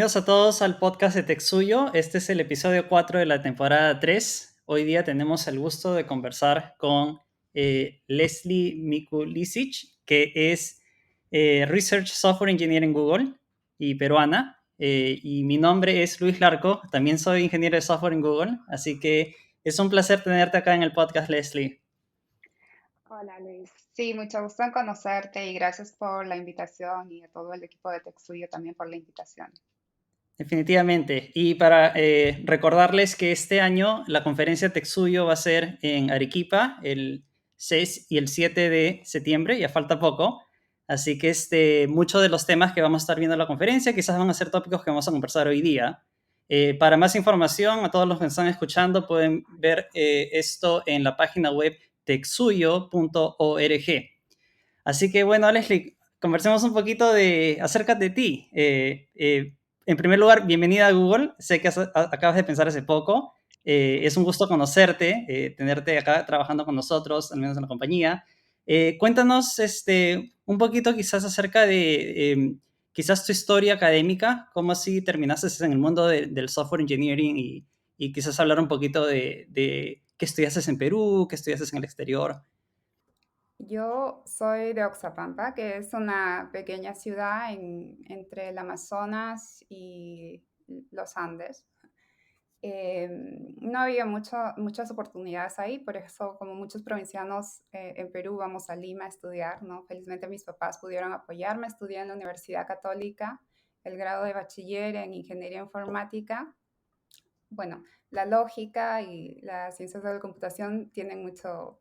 Bienvenidos a todos al podcast de TechSuyo. Este es el episodio 4 de la temporada 3. Hoy día tenemos el gusto de conversar con Leslie Mikulisic, que es Research Software Engineer en Google y peruana. Y mi nombre es Luis Larco, también soy ingeniero de software en Google, así que es un placer tenerte acá en el podcast, Leslie. Hola Luis, sí, mucho gusto en conocerte y gracias por la invitación y a todo el equipo de TechSuyo también por la invitación. Definitivamente. Y para recordarles que este año la conferencia TechSuyo va a ser en Arequipa el 6 y el 7 de septiembre, ya falta poco. Así que muchos de los temas que vamos a estar viendo en la conferencia quizás van a ser tópicos que vamos a conversar hoy día. Para más información, a todos los que están escuchando pueden ver esto en la página web techsuyo.org. Así que bueno, Leslie, conversemos un poquito acerca de ti. En primer lugar, bienvenida a Google. Sé que acabas de pensar hace poco. Es un gusto conocerte, tenerte acá trabajando con nosotros, al menos en la compañía. Cuéntanos un poquito quizás acerca de quizás tu historia académica, cómo así terminaste en el mundo del software engineering y quizás hablar un poquito de qué estudiaste en Perú, qué estudiaste en el exterior. Yo soy de Oxapampa, que es una pequeña ciudad entre el Amazonas y los Andes. No había muchas oportunidades ahí, por eso como muchos provincianos en Perú vamos a Lima a estudiar, ¿no? Felizmente mis papás pudieron apoyarme, estudié en la Universidad Católica el grado de bachiller en Ingeniería Informática. Bueno, la lógica y las ciencias de la computación tienen mucho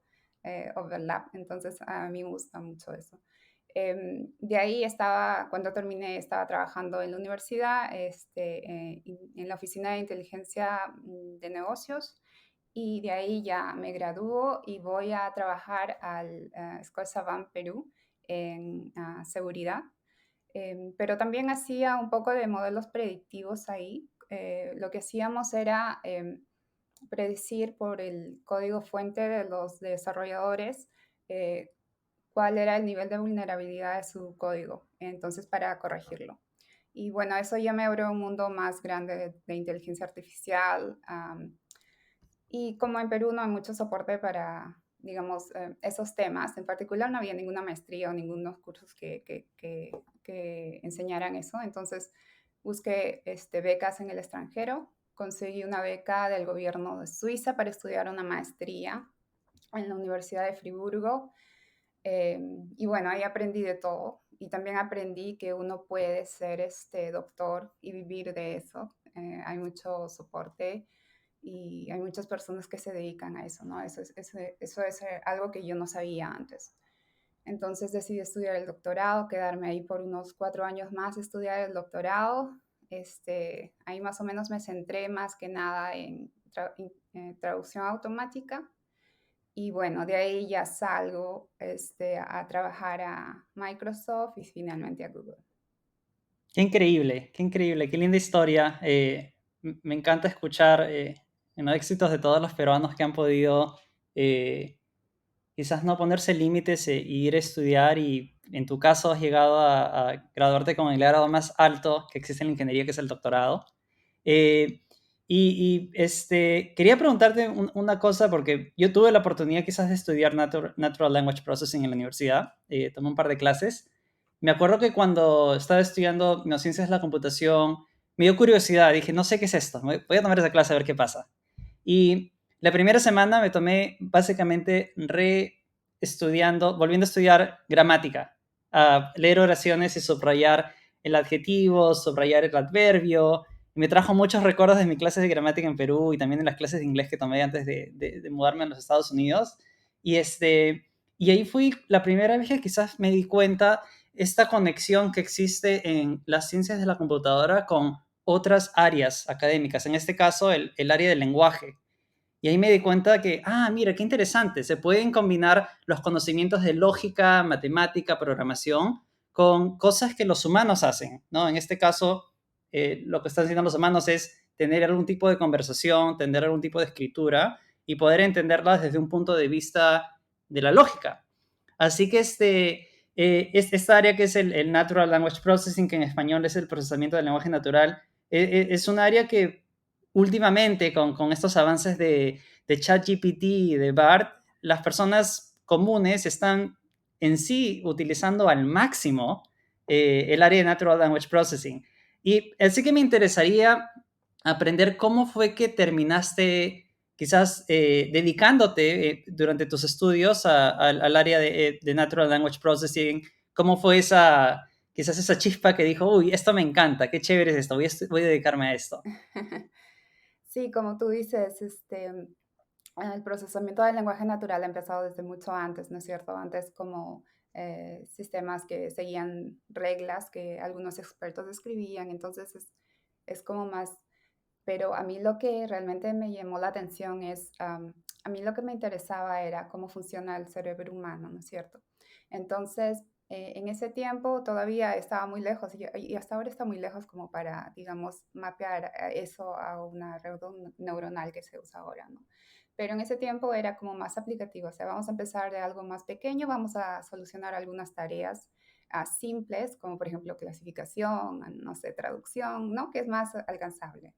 overlap, entonces a mí me gusta mucho eso. De ahí cuando terminé, estaba trabajando en la universidad, en la oficina de inteligencia de negocios, y de ahí ya me gradúo y voy a trabajar al Scotiabank Perú en seguridad. Pero también hacía un poco de modelos predictivos ahí. Lo que hacíamos era predecir por el código fuente de los desarrolladores eh, cuál era el nivel de vulnerabilidad de su código, entonces para corregirlo. Y bueno, eso ya me abrió un mundo más grande de inteligencia artificial. Y como en Perú no hay mucho soporte para, digamos, esos temas, en particular no había ninguna maestría o ningunos cursos que enseñaran eso. Entonces busqué becas en el extranjero, conseguí una beca del gobierno de Suiza para estudiar una maestría en la Universidad de Friburgo. Y bueno, ahí aprendí de todo. Y también aprendí que uno puede ser doctor y vivir de eso. Hay mucho soporte y hay muchas personas que se dedican a eso, ¿no? Eso es algo que yo no sabía antes. Entonces decidí estudiar el doctorado, quedarme ahí por unos 4 años más, estudiar el doctorado. Ahí más o menos me centré más que nada en traducción automática. Y bueno, de ahí ya salgo a trabajar a Microsoft y finalmente a Google. Qué linda historia. Me encanta escuchar los éxitos de todos los peruanos que han podido eh, quizás no ponerse límites e ir a estudiar y en tu caso has llegado a graduarte con el grado más alto que existe en la ingeniería, que es el doctorado. Eh, quería preguntarte una cosa, porque yo tuve la oportunidad quizás de estudiar Natural Language Processing en la universidad, tomé un par de clases. Me acuerdo que cuando estaba estudiando ciencias de la computación, me dio curiosidad, dije, no sé qué es esto, voy a tomar esa clase a ver qué pasa. Y la primera semana me tomé básicamente reestudiando, volviendo a estudiar gramática, a leer oraciones y subrayar el adjetivo, subrayar el adverbio. Y me trajo muchos recuerdos de mis clases de gramática en Perú y también de las clases de inglés que tomé antes de mudarme a los Estados Unidos. Y, y ahí fui la primera vez que quizás me di cuenta esta conexión que existe en las ciencias de la computadora con otras áreas académicas, en este caso el área del lenguaje. Y ahí me di cuenta que, mira, qué interesante, se pueden combinar los conocimientos de lógica, matemática, programación con cosas que los humanos hacen, ¿no? En este caso, lo que están haciendo los humanos es tener algún tipo de conversación, tener algún tipo de escritura y poder entenderlas desde un punto de vista de la lógica. Así que esta área que es el Natural Language Processing, que en español es el procesamiento del lenguaje natural, Es un área que últimamente con estos avances de ChatGPT y de BART, las personas comunes están en sí utilizando al máximo el área de Natural Language Processing. Y así que me interesaría aprender cómo fue que terminaste quizás dedicándote durante tus estudios al área de Natural Language Processing. ¿Cómo fue quizás esa chispa que dijo, uy, esto me encanta, qué chévere es esto, voy a dedicarme a esto? Sí, como tú dices, el procesamiento del lenguaje natural ha empezado desde mucho antes, ¿no es cierto? Antes como sistemas que seguían reglas que algunos expertos describían, entonces es como más, pero a mí lo que realmente me llamó la atención es, a mí lo que me interesaba era cómo funciona el cerebro humano, ¿no es cierto? Entonces, en ese tiempo todavía estaba muy lejos y hasta ahora está muy lejos como para, digamos, mapear eso a una red neuronal que se usa ahora, ¿no? Pero en ese tiempo era como más aplicativo, o sea, vamos a empezar de algo más pequeño, vamos a solucionar algunas tareas simples, como por ejemplo clasificación, no sé, traducción, ¿no? Que es más alcanzable.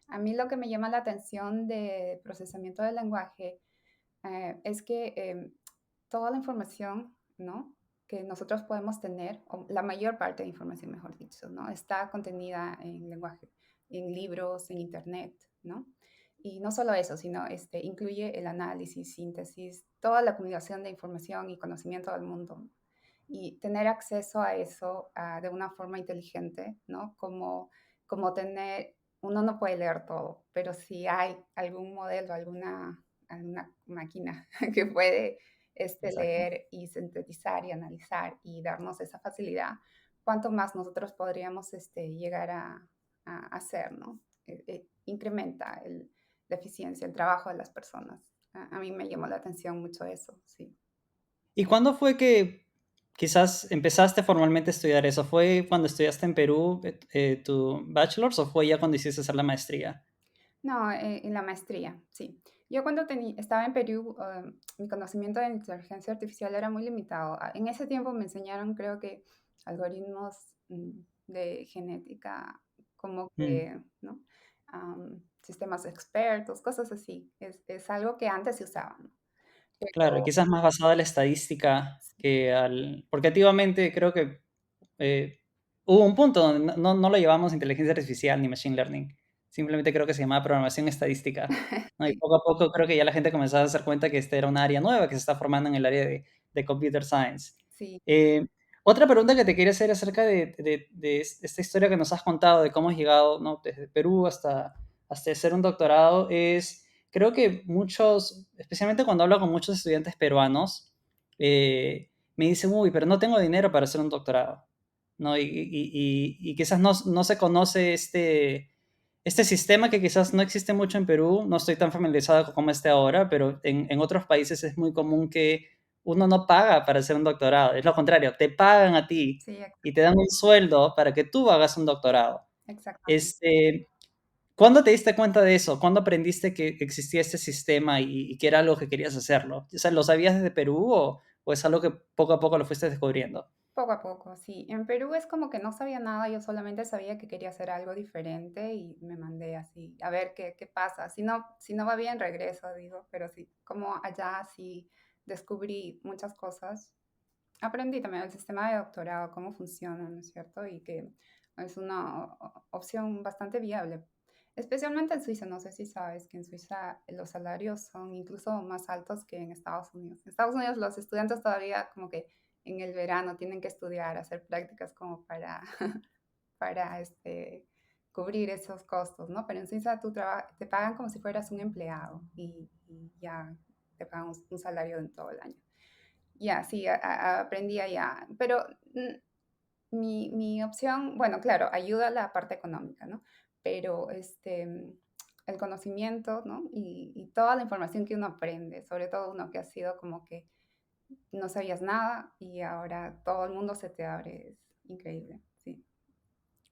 A mí lo que me llama la atención de procesamiento del lenguaje es que toda la información, ¿no? Que nosotros podemos tener, o la mayor parte de información, mejor dicho, ¿no? Está contenida en lenguaje, en libros, en internet, ¿no? Y no solo eso, sino incluye el análisis, síntesis, toda la comunicación de información y conocimiento del mundo. Y tener acceso a eso de una forma inteligente, ¿no? Como tener, uno no puede leer todo, pero si hay algún modelo, alguna máquina que puede Exacto. leer y sintetizar y analizar y darnos esa facilidad, cuánto más nosotros podríamos llegar a hacer, ¿no? Incrementa la eficiencia, el trabajo de las personas. A mí me llamó la atención mucho eso, sí. ¿Y cuándo fue que quizás empezaste formalmente a estudiar eso? ¿Fue cuando estudiaste en Perú tu bachelor's o fue ya cuando hiciste hacer la maestría? No, en la maestría, sí. Yo cuando estaba en Perú, mi conocimiento de inteligencia artificial era muy limitado. En ese tiempo me enseñaron, creo que, algoritmos de genética, como Mm, que, ¿no? Sistemas expertos, cosas así. Es algo que antes se usaba, ¿no? claro, y Pero quizás más basada en la estadística que al... Porque antiguamente creo que eh, hubo un punto donde no lo llevamos inteligencia artificial ni machine learning. Simplemente creo que se llamaba programación estadística, ¿no? Y sí, poco a poco creo que ya la gente comenzaba a darse cuenta que este era un área nueva que se está formando en el área de computer science. sí. Eh, Otra pregunta que te quería hacer acerca de esta historia que nos has contado, de cómo has llegado, ¿no? Desde Perú hasta hacer un doctorado, es, creo que muchos, especialmente cuando hablo con muchos estudiantes peruanos, me dicen, uy, pero no tengo dinero para hacer un doctorado, ¿no? Y quizás no se conoce este sistema que quizás no existe mucho en Perú, no estoy tan familiarizado como este ahora, pero en otros países es muy común que uno no paga para hacer un doctorado, es lo contrario, te pagan a ti Sí, y te dan un sueldo para que tú hagas un doctorado. exactamente. Este, ¿Cuándo te diste cuenta de eso? ¿Cuándo aprendiste que existía este sistema y que era algo que querías hacerlo? O sea, ¿lo sabías desde Perú o es algo que poco a poco lo fuiste descubriendo? Poco a poco, sí. En Perú es como que no sabía nada, yo solamente sabía que quería hacer algo diferente y me mandé así, a ver qué pasa. Si no va bien, regreso, digo, pero sí, como allá sí descubrí muchas cosas. Aprendí también el sistema de doctorado, cómo funciona, ¿no es cierto? Y que es una opción bastante viable. Especialmente en Suiza, no sé si sabes que en Suiza los salarios son incluso más altos que en Estados Unidos. En Estados Unidos los estudiantes todavía como que en el verano tienen que estudiar, hacer prácticas como para, para cubrir esos costos, ¿no? Pero en Suiza te pagan como si fueras un empleado y ya te pagan un salario en todo el año. Ya, sí, aprendí allá. Pero mi opción, bueno, claro, ayuda a la parte económica, ¿no? Pero el conocimiento, ¿no? Y toda la información que uno aprende, sobre todo uno que ha sido como que no sabías nada y ahora todo el mundo se te abre, es increíble, sí.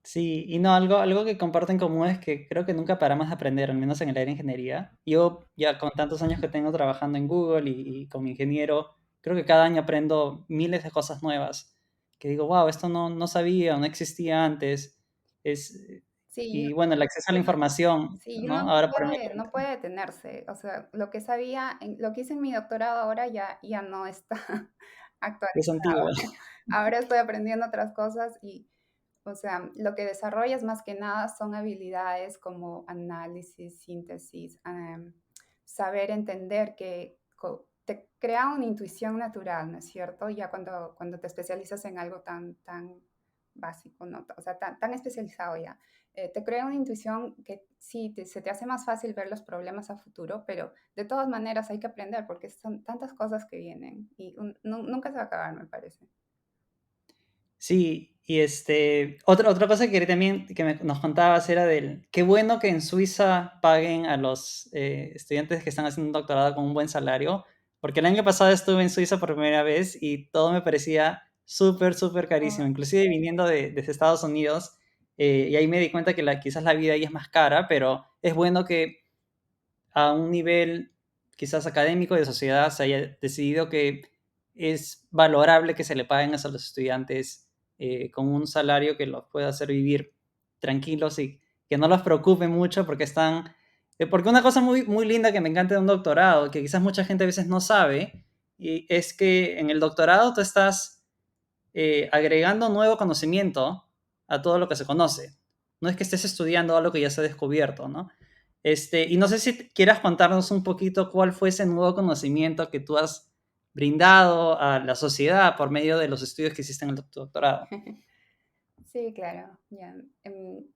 Sí, y no, algo que comparten en común es que creo que nunca paramos de aprender, al menos en el área de ingeniería. Yo ya con tantos años que tengo trabajando en Google y como ingeniero, creo que cada año aprendo miles de cosas nuevas, que digo, wow, esto no sabía, no existía antes. Es, Sí, y bueno, el acceso a la información, sí, y uno ¿no? Ahora por mi no cuenta. puede detenerse. O sea, lo que sabía, lo que hice en mi doctorado ahora ya no está Es actualizado. antiguo. Ahora estoy aprendiendo otras cosas y, o sea, lo que desarrollas más que nada son habilidades como análisis, síntesis, saber entender que te crea una intuición natural, ¿no es cierto? Ya cuando te especializas en algo tan básico, ¿no? O sea, tan especializado ya. Te crea una intuición que sí, se te hace más fácil ver los problemas a futuro, pero de todas maneras hay que aprender porque son tantas cosas que vienen y nunca se va a acabar, me parece. Sí, y otra cosa que quería también que nos contabas era del qué bueno que en Suiza paguen a los estudiantes que están haciendo un doctorado con un buen salario, porque el año pasado estuve en Suiza por primera vez y todo me parecía súper, súper Oh, carísimo, inclusive viniendo desde Estados Unidos, y ahí me di cuenta que quizás la vida ahí es más cara, pero es bueno que a un nivel quizás académico y de sociedad se haya decidido que es valorable que se le paguen a los estudiantes con un salario que los pueda hacer vivir tranquilos y que no los preocupe mucho porque están... porque una cosa muy, muy linda que me encanta de un doctorado, que quizás mucha gente a veces no sabe, y es que en el doctorado tú estás agregando nuevo conocimiento a todo lo que se conoce. No es que estés estudiando algo que ya se ha descubierto, ¿no? Y no sé si quieras contarnos un poquito cuál fue ese nuevo conocimiento que tú has brindado a la sociedad por medio de los estudios que hiciste en el doctorado. sí, claro. Ya.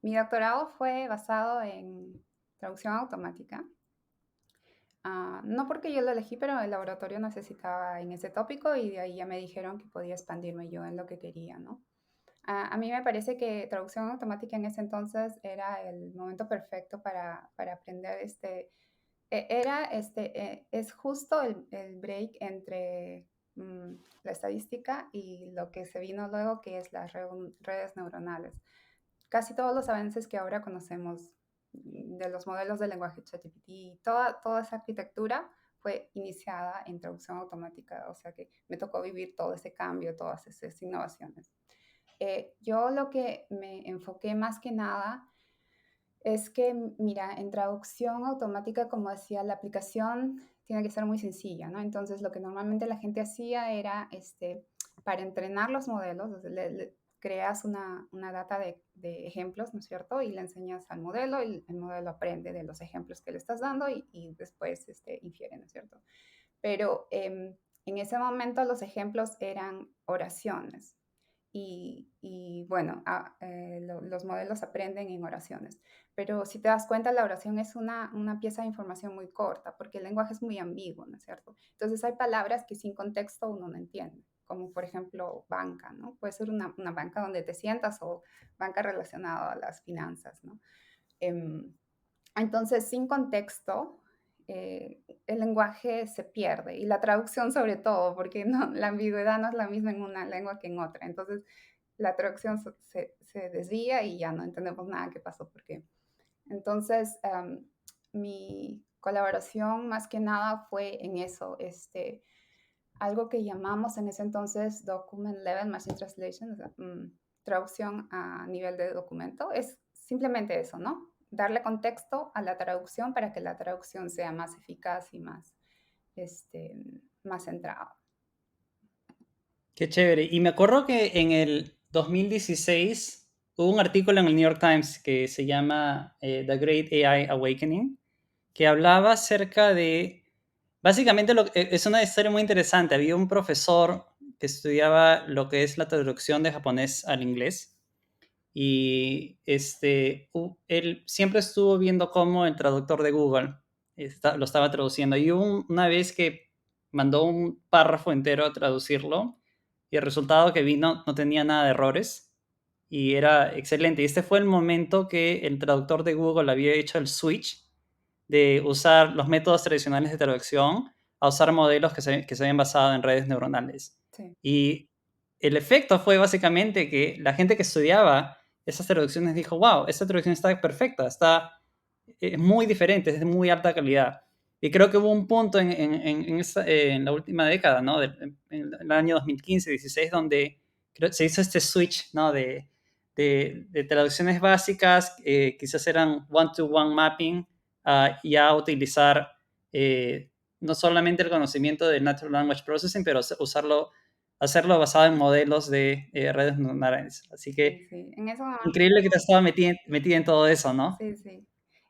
Mi doctorado fue basado en traducción automática. No porque yo lo elegí, pero el laboratorio necesitaba en ese tópico y de ahí ya me dijeron que podía expandirme yo en lo que quería, ¿no? A mí me parece que traducción automática en ese entonces era el momento perfecto para aprender es justo el break entre la estadística y lo que se vino luego, que es las redes neuronales. Casi todos los avances que ahora conocemos de los modelos de lenguaje ChatGPT, toda esa arquitectura fue iniciada en traducción automática, o sea que me tocó vivir todo ese cambio, todas esas innovaciones. Yo lo que me enfoqué más que nada es que, mira, en traducción automática, como decía, la aplicación tiene que ser muy sencilla, ¿no? Entonces, lo que normalmente la gente hacía era, para entrenar los modelos, o sea, creas una data de ejemplos, ¿no es cierto? Y le enseñas al modelo y el modelo aprende de los ejemplos que le estás dando y después infiere, ¿no es cierto? Pero en ese momento los ejemplos eran oraciones y bueno, los modelos aprenden en oraciones. Pero si te das cuenta, la oración es una pieza de información muy corta porque el lenguaje es muy ambiguo, ¿no es cierto? Entonces hay palabras que sin contexto uno no entiende, como por ejemplo banca, ¿no? Puede ser una banca donde te sientas o banca relacionada a las finanzas, ¿no? Em, entonces, sin contexto, el lenguaje se pierde y la traducción sobre todo, porque no, la ambigüedad no es la misma en una lengua que en otra. Entonces, la traducción se desvía y ya no entendemos nada que pasó. Porque entonces, mi colaboración más que nada fue en eso, algo que llamamos en ese entonces Document Level Machine Translation, o sea, traducción a nivel de documento. Es simplemente eso, ¿no? Darle contexto a la traducción para que la traducción sea más eficaz y este, más centrada. Qué chévere. Y me acuerdo que en el 2016 hubo un artículo en el New York Times que se llama The Great AI Awakening, que hablaba acerca de, básicamente es una historia muy interesante. Había un profesor que estudiaba lo que es la traducción de japonés al inglés y él siempre estuvo viendo cómo el traductor de Google lo estaba traduciendo. Y hubo una vez que mandó un párrafo entero a traducirlo y el resultado que vino no tenía nada de errores y era excelente. Y este fue el momento que el traductor de Google había hecho el switch de usar los métodos tradicionales de traducción a usar modelos que se habían basado en redes neuronales. Sí. Y el efecto fue básicamente que la gente que estudiaba esas traducciones dijo, wow, esta traducción está perfecta, es muy diferente, es de muy alta calidad. Y creo que hubo un punto en la última década, ¿no? En el año 2015-16, donde se hizo este switch, ¿no? de traducciones básicas, quizás eran one-to-one mapping, a ya utilizar no solamente el conocimiento de Natural Language Processing, pero hacerlo basado en modelos de redes neuronales. Así Sí, que sí. En ese momento, increíble que te estaba metida en todo eso, ¿no? sí, sí.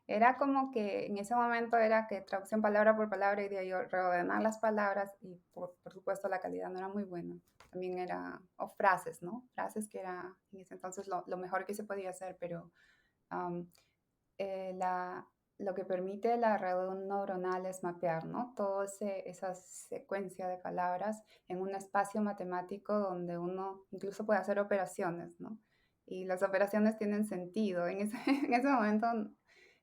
Era como que en ese momento era que traducción palabra por palabra y de ahí reordenar las palabras y por supuesto la calidad no era muy buena. También era, o frases, ¿no? Frases que era en ese entonces lo mejor que se podía hacer, pero um, eh, la, lo que permite la red neuronal es mapear, ¿no? Toda esa secuencia de palabras en un espacio matemático donde uno incluso puede hacer operaciones, ¿no? Y las operaciones tienen sentido. En ese, en ese momento,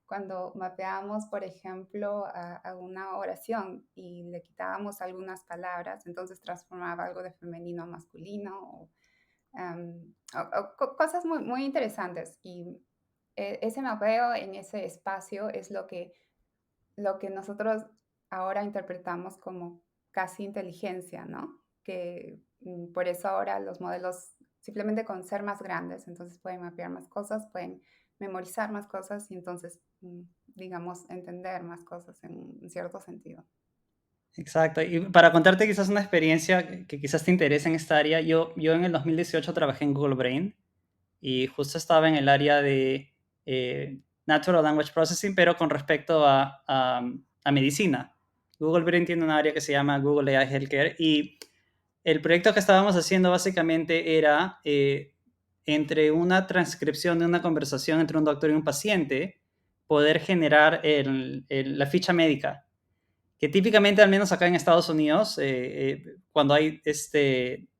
cuando mapeábamos, por ejemplo, a una oración y le quitábamos algunas palabras, entonces transformaba algo de femenino a masculino cosas muy, muy interesantes. Y ese mapeo en ese espacio es lo que nosotros ahora interpretamos como casi inteligencia, ¿no? Que por eso ahora los modelos, simplemente con ser más grandes, entonces pueden mapear más cosas, pueden memorizar más cosas y entonces, digamos, entender más cosas en cierto sentido. Exacto. Y para contarte quizás una experiencia que quizás te interese en esta área, yo en el 2018 trabajé en Google Brain y justo estaba en el área de Natural Language Processing, pero con respecto a medicina. Google Brain tiene un área que se llama Google AI Healthcare y el proyecto que estábamos haciendo básicamente era entre una transcripción de una conversación entre un doctor y un paciente, poder generar la ficha médica, que típicamente, al menos acá en Estados Unidos, cuando hay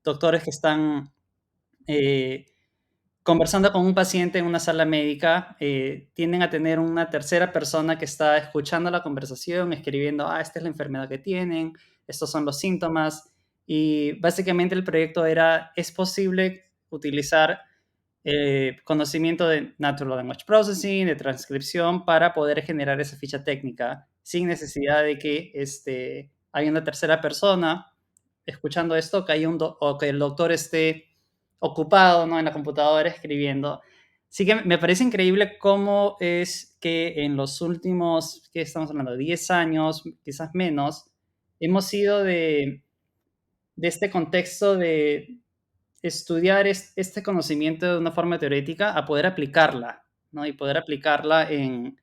doctores que están eh, conversando con un paciente en una sala médica, tienden a tener una tercera persona que está escuchando la conversación, escribiendo, esta es la enfermedad que tienen, estos son los síntomas. Y básicamente el proyecto era, ¿es posible utilizar conocimiento de Natural Language Processing, de transcripción, para poder generar esa ficha técnica sin necesidad de que haya una tercera persona escuchando esto, que, o que el doctor esté ocupado, ¿no?, en la computadora escribiendo? Así que me parece increíble cómo es que en los últimos, ¿qué estamos hablando?, 10 años, quizás menos, hemos ido de este contexto de estudiar este conocimiento de una forma teórica a poder aplicarla, ¿no? Y poder aplicarla en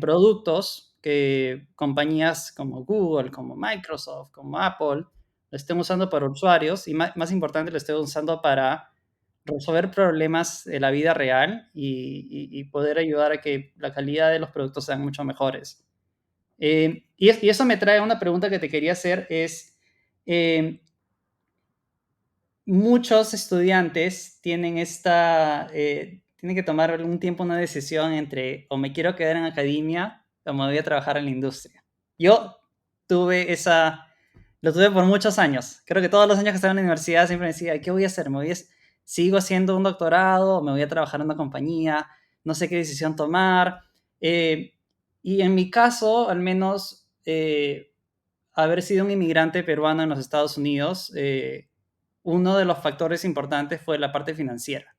productos que compañías como Google, como Microsoft, como Apple, lo estén usando para usuarios y más importante, lo estén usando para resolver problemas de la vida real y poder ayudar a que la calidad de los productos sean mucho mejores. Y eso me trae a una pregunta que te quería hacer, es, eh, muchos estudiantes tienen que tomar algún tiempo una decisión entre o me quiero quedar en academia o me voy a trabajar en la industria. Yo tuve lo tuve por muchos años. Creo que todos los años que estaba en la universidad siempre me decía, ¿qué voy a hacer? ¿Sigo haciendo un doctorado o me voy a trabajar en una compañía? No sé qué decisión tomar. Eh, y en mi caso, al menos, haber sido un inmigrante peruano en los Estados Unidos, uno de los factores importantes fue la parte financiera.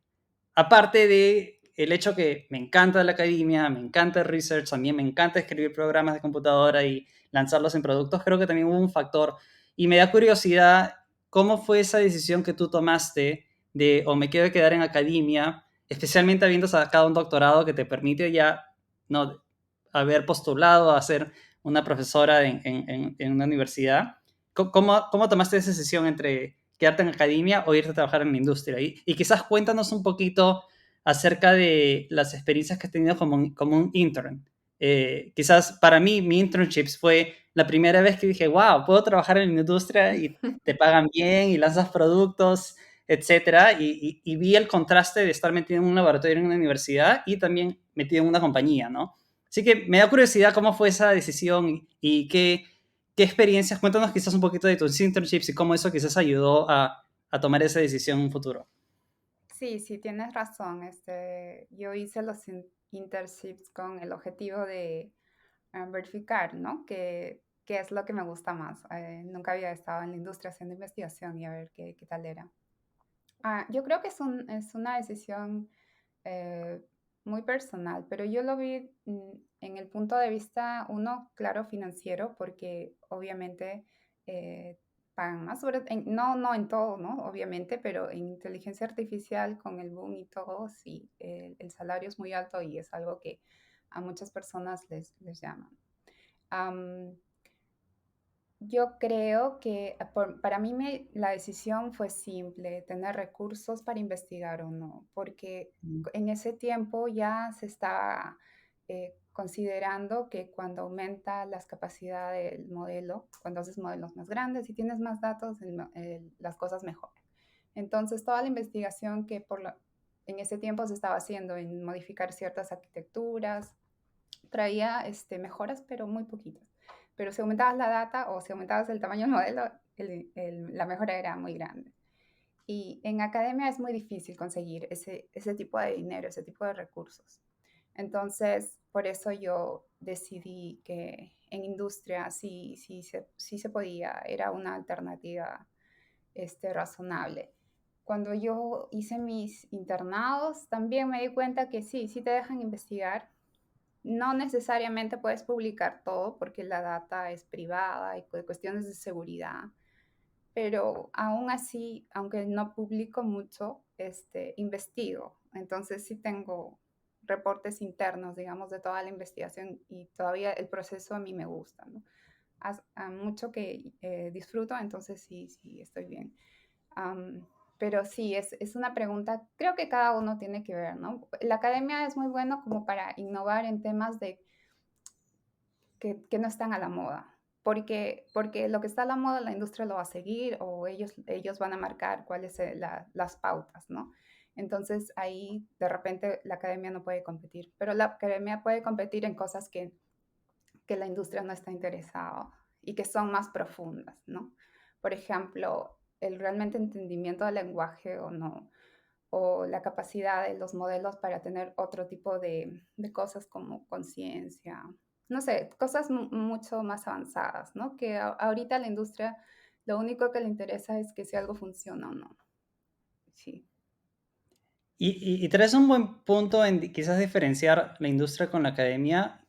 Aparte de el hecho que me encanta la academia, me encanta el research, también me encanta escribir programas de computadora y lanzarlos en productos, creo que también hubo un factor. Y me da curiosidad, ¿cómo fue esa decisión que tú tomaste de o me quiero quedar en academia, especialmente habiendo sacado un doctorado que te permite ya no haber postulado a ser una profesora en una universidad? ¿Cómo tomaste esa decisión entre quedarte en academia o irte a trabajar en la industria? Y quizás cuéntanos un poquito acerca de las experiencias que has tenido como un intern. Quizás para mí, mi internship fue la primera vez que dije, wow, puedo trabajar en la industria y te pagan bien y lanzas productos, etcétera. Y vi el contraste de estar metido en un laboratorio en una universidad y también metido en una compañía, ¿no? Así que me da curiosidad cómo fue esa decisión y qué experiencias. Cuéntanos quizás un poquito de tus internships y cómo eso quizás ayudó a tomar esa decisión en un futuro. Sí, sí, tienes razón. Yo hice los internships con el objetivo de verificar, ¿no? Qué es lo que me gusta más. Nunca había estado en la industria haciendo investigación y a ver qué tal era. Yo creo que es una decisión eh, muy personal, pero yo lo vi en el punto de vista, uno, claro, financiero, porque obviamente eh, pagan más, no, no en todo, ¿no? Obviamente, pero en inteligencia artificial, con el boom y todo, sí, el salario es muy alto y es algo que a muchas personas les llama. Yo creo que para mí la decisión fue simple, tener recursos para investigar o no, porque Mm. en ese tiempo ya se estaba considerando que cuando aumenta las capacidades del modelo, cuando haces modelos más grandes y tienes más datos, las cosas mejoran. Entonces, toda la investigación que en ese tiempo se estaba haciendo en modificar ciertas arquitecturas, traía mejoras, pero muy poquitas. Pero si aumentabas la data o si aumentabas el tamaño del modelo, la mejora era muy grande. Y en academia es muy difícil conseguir ese tipo de dinero, ese tipo de recursos. Entonces, por eso yo decidí que en industria sí se podía, era una alternativa razonable. Cuando yo hice mis internados, también me di cuenta que sí te dejan investigar, no necesariamente puedes publicar todo porque la data es privada y cuestiones de seguridad, pero aún así, aunque no publico mucho, investigo. Entonces sí tengo reportes internos, digamos, de toda la investigación y todavía el proceso a mí me gusta, ¿no? A mucho que disfruto, entonces sí estoy bien. Am, pero sí, es una pregunta, creo que cada uno tiene que ver, ¿no? La academia es muy bueno como para innovar en temas que no están a la moda, porque lo que está a la moda la industria lo va a seguir o ellos van a marcar cuáles son las pautas, ¿no? Entonces ahí de repente la academia no puede competir, pero la academia puede competir en cosas que la industria no está interesada y que son más profundas, ¿no? Por ejemplo, el realmente entendimiento del lenguaje o no, o la capacidad de los modelos para tener otro tipo de cosas como conciencia, no sé, cosas mucho más avanzadas, ¿no? Que ahorita la industria lo único que le interesa es que si algo funciona o no. Sí. Y traes un buen punto en quizás diferenciar la industria con la academia,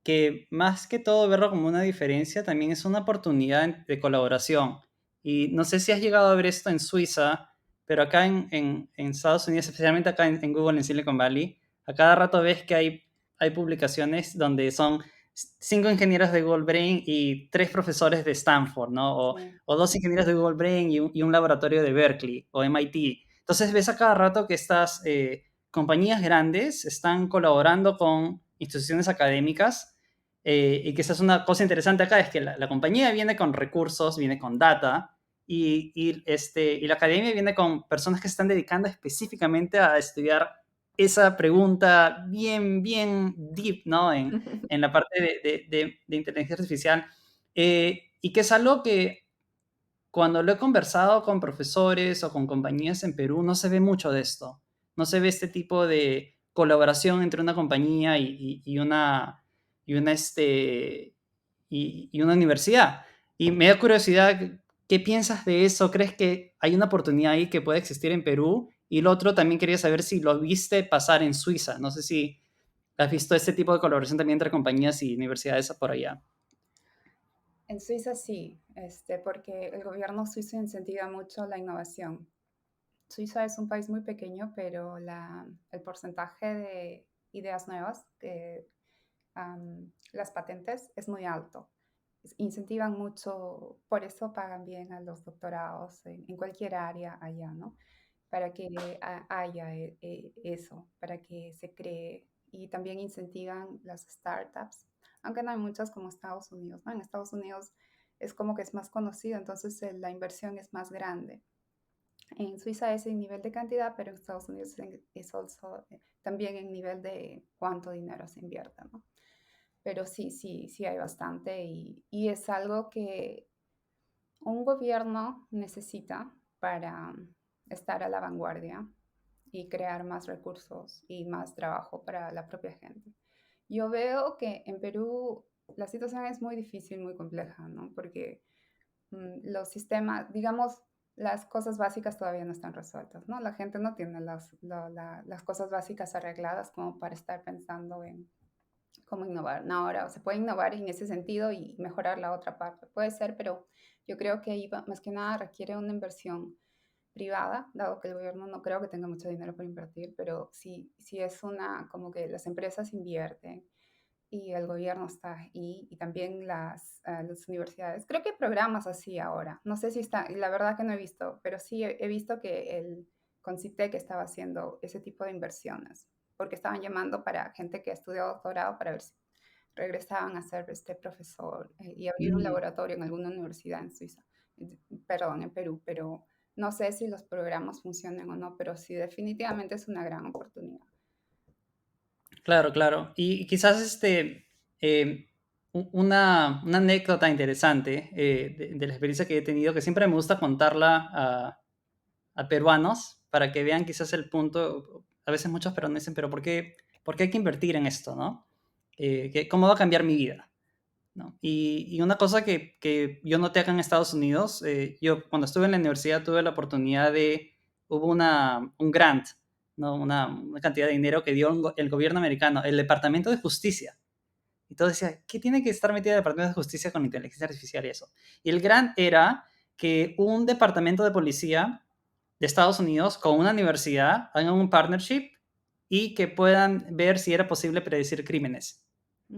que más que todo verlo como una diferencia, también es una oportunidad de colaboración. Y no sé si has llegado a ver esto en Suiza, pero acá en Estados Unidos, especialmente acá en Google, en Silicon Valley, a cada rato ves que hay publicaciones donde son 5 ingenieros de Google Brain y 3 profesores de Stanford, ¿no? Sí. O 2 ingenieros de Google Brain y un laboratorio de Berkeley o MIT. Entonces ves a cada rato que estas compañías grandes están colaborando con instituciones académicas y que esa es una cosa interesante acá, es que la compañía viene con recursos, viene con data y la academia viene con personas que se están dedicando específicamente a estudiar esa pregunta bien, bien deep, ¿no? En la parte de inteligencia artificial. Y que es algo que cuando lo he conversado con profesores o con compañías en Perú, no se ve mucho de esto. No se ve este tipo de colaboración entre una compañía y una universidad. Y me da curiosidad, ¿qué piensas de eso? ¿Crees que hay una oportunidad ahí que puede existir en Perú? Y lo otro, también quería saber si lo viste pasar en Suiza. No sé si has visto este tipo de colaboración también entre compañías y universidades por allá. En Suiza sí, porque el gobierno suizo incentiva mucho la innovación. Suiza es un país muy pequeño, pero el porcentaje de ideas nuevas, las patentes, es muy alto. Incentivan mucho, por eso pagan bien a los doctorados en cualquier área allá, ¿no? Para que haya eso, para que se cree. Y también incentivan las startups, aunque no hay muchas como Estados Unidos, ¿no? En Estados Unidos es como que es más conocido, entonces la inversión es más grande. En Suiza es en nivel de cantidad, pero en Estados Unidos también en nivel de cuánto dinero se invierta, ¿no? Pero sí hay bastante y es algo que un gobierno necesita para estar a la vanguardia y crear más recursos y más trabajo para la propia gente. Yo veo que en Perú la situación es muy difícil, muy compleja, ¿no? Porque los sistemas, digamos, las cosas básicas todavía no están resueltas, ¿no? La gente no tiene las cosas básicas arregladas como para estar pensando en cómo innovar. No, ahora se puede innovar en ese sentido y mejorar la otra parte. Puede ser, pero yo creo que ahí más que nada requiere una inversión privada, dado que el gobierno no creo que tenga mucho dinero para invertir, pero sí es una, como que las empresas invierten y el gobierno está ahí y también las universidades. Creo que hay programas así ahora. No sé si está, y la verdad que no he visto, pero sí he visto que el Concitec estaba haciendo ese tipo de inversiones, porque estaban llamando para gente que ha estudiado doctorado para ver si regresaban a ser este profesor y abrir un Mm. laboratorio en alguna universidad en Suiza, perdón, en Perú, pero no sé si los programas funcionan o no, pero sí definitivamente es una gran oportunidad. Claro, claro. Y quizás una anécdota interesante de la experiencia que he tenido, que siempre me gusta contarla a peruanos para que vean quizás el punto. A veces muchos peruanos dicen, pero por qué hay que invertir en esto, ¿no? ¿Cómo va a cambiar mi vida? ¿No? Y una cosa que yo noté acá en Estados Unidos, yo cuando estuve en la universidad tuve la oportunidad hubo un grant, ¿no? Una cantidad de dinero que dio el gobierno americano, el Departamento de Justicia. Y todo decía, ¿qué tiene que estar metido el Departamento de Justicia con inteligencia artificial y eso? Y el grant era que un departamento de policía de Estados Unidos con una universidad hagan un partnership y que puedan ver si era posible predecir crímenes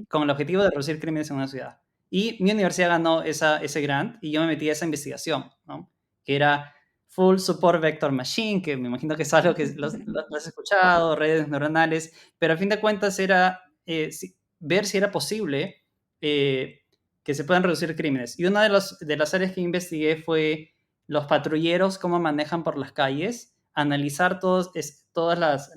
con el objetivo de reducir crímenes en una ciudad. Y mi universidad ganó ese grant y yo me metí a esa investigación, ¿no? Que era Full Support Vector Machine, que me imagino que es algo que lo has escuchado, redes neuronales, pero a fin de cuentas era ver si era posible que se puedan reducir crímenes. Y una de las áreas que investigué fue los patrulleros, cómo manejan por las calles, analizar todos los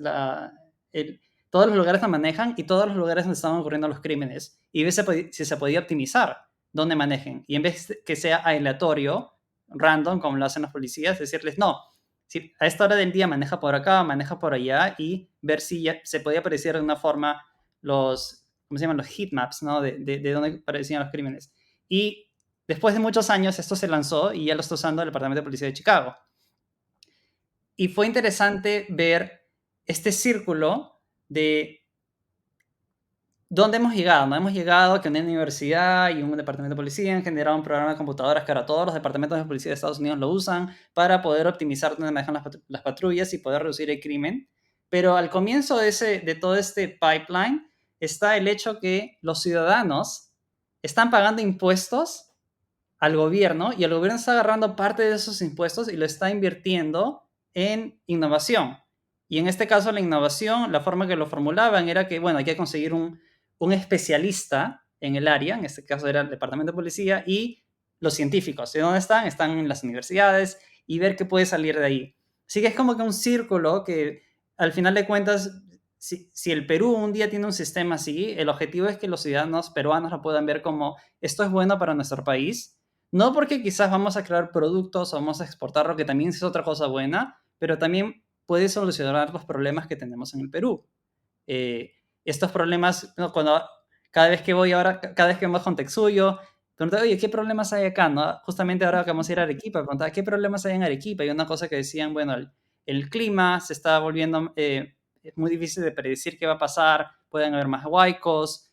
lugares donde manejan y todos los lugares donde estaban ocurriendo los crímenes y ver si se podía optimizar dónde manejen. Y en vez de que sea aleatorio, random, como lo hacen los policías, decirles, no, si a esta hora del día maneja por acá, maneja por allá y ver si ya se podía predecir de una forma ¿cómo se llaman? Los heat maps, ¿no? De dónde parecían los crímenes. Y después de muchos años esto se lanzó y ya lo está usando el Departamento de Policía de Chicago. Y fue interesante ver este círculo de dónde hemos llegado. No hemos llegado a que una universidad y un departamento de policía han generado un programa de computadoras que ahora todos los departamentos de policía de Estados Unidos lo usan para poder optimizar dónde manejan las patrullas y poder reducir el crimen. Pero al comienzo de todo este pipeline está el hecho que los ciudadanos están pagando impuestos al gobierno y el gobierno está agarrando parte de esos impuestos y lo está invirtiendo en innovación. Y en este caso la innovación, la forma que lo formulaban era que, bueno, hay que conseguir un especialista en el área, en este caso era el departamento de policía, y los científicos. ¿De dónde están? Están en las universidades y ver qué puede salir de ahí. Así que es como que un círculo que al final de cuentas, si el Perú un día tiene un sistema así, el objetivo es que los ciudadanos peruanos lo puedan ver como esto es bueno para nuestro país, no porque quizás vamos a crear productos o vamos a exportarlo, que también es otra cosa buena, pero también puede solucionar los problemas que tenemos en el Perú. Eh, Estos problemas, ¿no? Cada vez que voy ahora, cada vez que vamos con Texuyo, pregunto, oye, ¿qué problemas hay acá? ¿No? Justamente ahora que vamos a ir a Arequipa, preguntaba, ¿qué problemas hay en Arequipa? Y una cosa que decían, bueno, el clima se está volviendo es muy difícil de predecir qué va a pasar, pueden haber más huaicos,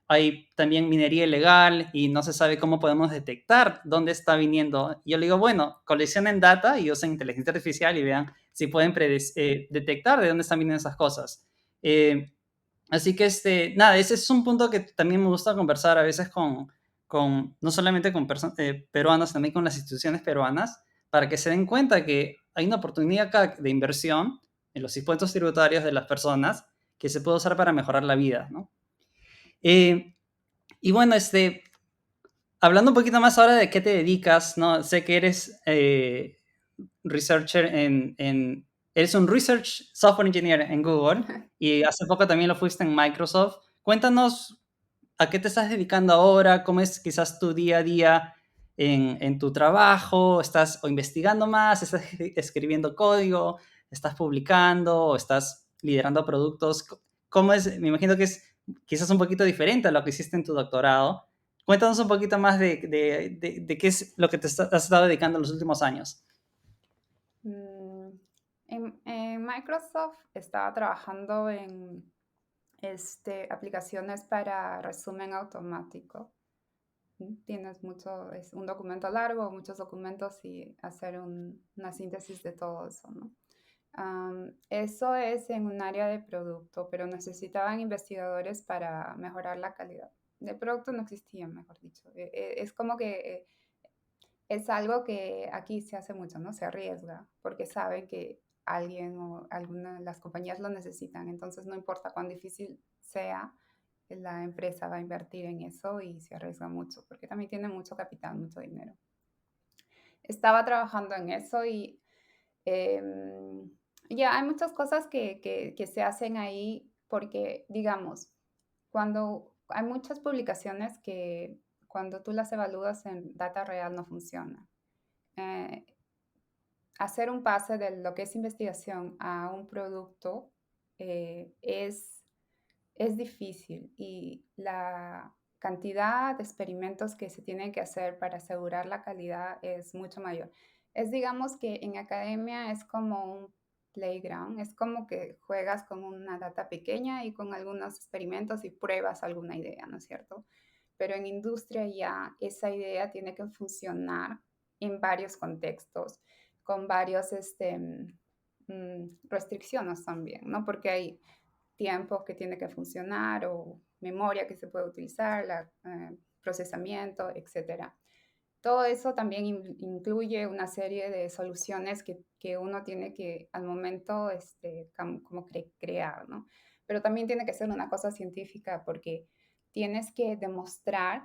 hay también minería ilegal y no se sabe cómo podemos detectar dónde está viniendo. Y yo le digo, bueno, coleccionen data y usen inteligencia artificial y vean si pueden detectar de dónde están viniendo esas cosas. Eh, Así que, nada, ese es un punto que también me gusta conversar a veces no solamente con peruanos, también con las instituciones peruanas, para que se den cuenta que hay una oportunidad acá de inversión en los impuestos tributarios de las personas que se puede usar para mejorar la vida, ¿no? Eh, y bueno, hablando un poquito más ahora de qué te dedicas, ¿no? Sé que eres researcher eres un research software engineer en Google y hace poco también lo fuiste en Microsoft. Cuéntanos a qué te estás dedicando ahora, cómo es quizás tu día a día en tu trabajo, estás o investigando más, estás escribiendo código, estás publicando o estás liderando productos. ¿Cómo es? Me imagino que es quizás un poquito diferente a lo que hiciste en tu doctorado. Cuéntanos un poquito más de qué es lo que has estado dedicando en los últimos años. Mm, en Microsoft estaba trabajando en aplicaciones para resumen automático. Tienes mucho, es un documento largo, muchos documentos y hacer una síntesis de todo eso, ¿no? Eso es en un área de producto, pero necesitaban investigadores para mejorar la calidad. De producto no existía, mejor dicho. Es como que es algo que aquí se hace mucho, ¿no? Se arriesga porque saben que alguien o alguna de las compañías lo necesitan. Entonces, no importa cuán difícil sea, la empresa va a invertir en eso y se arriesga mucho porque también tiene mucho capital, mucho dinero. Estaba trabajando en eso y ya hay muchas cosas que se hacen ahí porque, digamos, cuando hay muchas publicaciones que cuando tú las evalúas en data real no funciona. Eh, Hacer un pase de lo que es investigación a un producto es difícil y la cantidad de experimentos que se tienen que hacer para asegurar la calidad es mucho mayor. Es, digamos que en academia es como un playground, es como que juegas con una data pequeña y con algunos experimentos y pruebas alguna idea, ¿no es cierto? Pero en industria ya esa idea tiene que funcionar en varios contextos, con varios restricciones también, ¿no? Porque hay tiempos que tiene que funcionar o memoria que se puede utilizar, procesamiento, etcétera. Todo eso también incluye una serie de soluciones que uno tiene que al momento como crear, ¿no? Pero también tiene que ser una cosa científica porque tienes que demostrar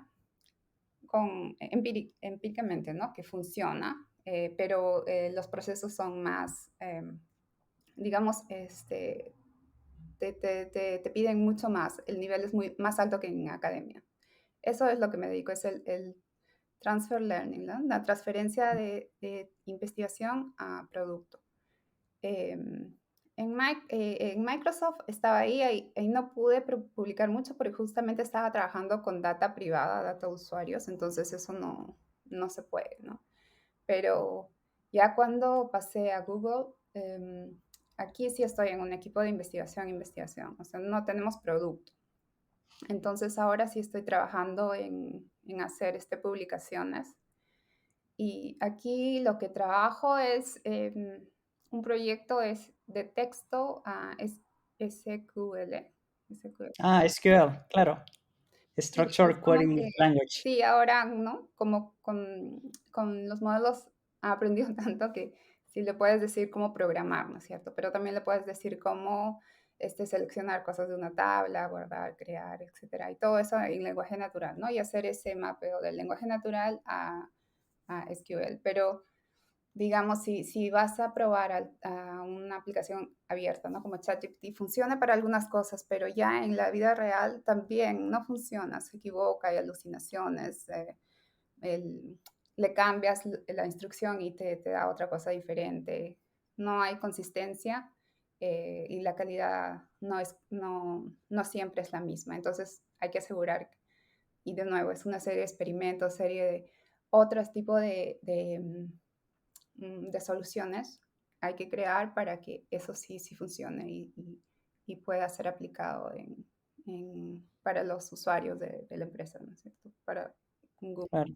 empíricamente, ¿no? Que funciona, pero los procesos son más, digamos, te piden mucho más, el nivel es más alto que en academia. Eso es lo que me dedico, es el transfer learning, ¿no? La transferencia de investigación a producto. En Microsoft estaba ahí no pude publicar mucho porque justamente estaba trabajando con data privada, data de usuarios, entonces eso no se puede, ¿no? Pero ya cuando pasé a Google, aquí sí estoy en un equipo de investigación, o sea, no tenemos producto. Entonces ahora sí estoy trabajando en hacer publicaciones. Y aquí lo que trabajo es un proyecto es de texto a SQL. SQL. Ah, SQL, claro. Sí, es Structured como Query que, Language. sí, ahora, ¿no? Como con los modelos ha aprendido tanto que sí le puedes decir cómo programar, ¿no es cierto? Pero también le puedes decir cómo seleccionar cosas de una tabla, guardar, crear, etcétera. Y todo eso en lenguaje natural, ¿no? Y hacer ese mapeo del lenguaje natural a SQL. Pero digamos, si vas a probar a una aplicación abierta, ¿no? Como ChatGPT, funciona para algunas cosas, pero ya en la vida real también no funciona, se equivoca, hay alucinaciones, el- le cambias la instrucción y te da otra cosa diferente. No hay consistencia y la calidad no siempre es la misma. Entonces hay que asegurar, y de nuevo, es una serie de experimentos, serie de otros tipos de soluciones hay que crear para que eso sí funcione y pueda ser aplicado para los usuarios de la empresa, ¿no es cierto? Para Google. Claro.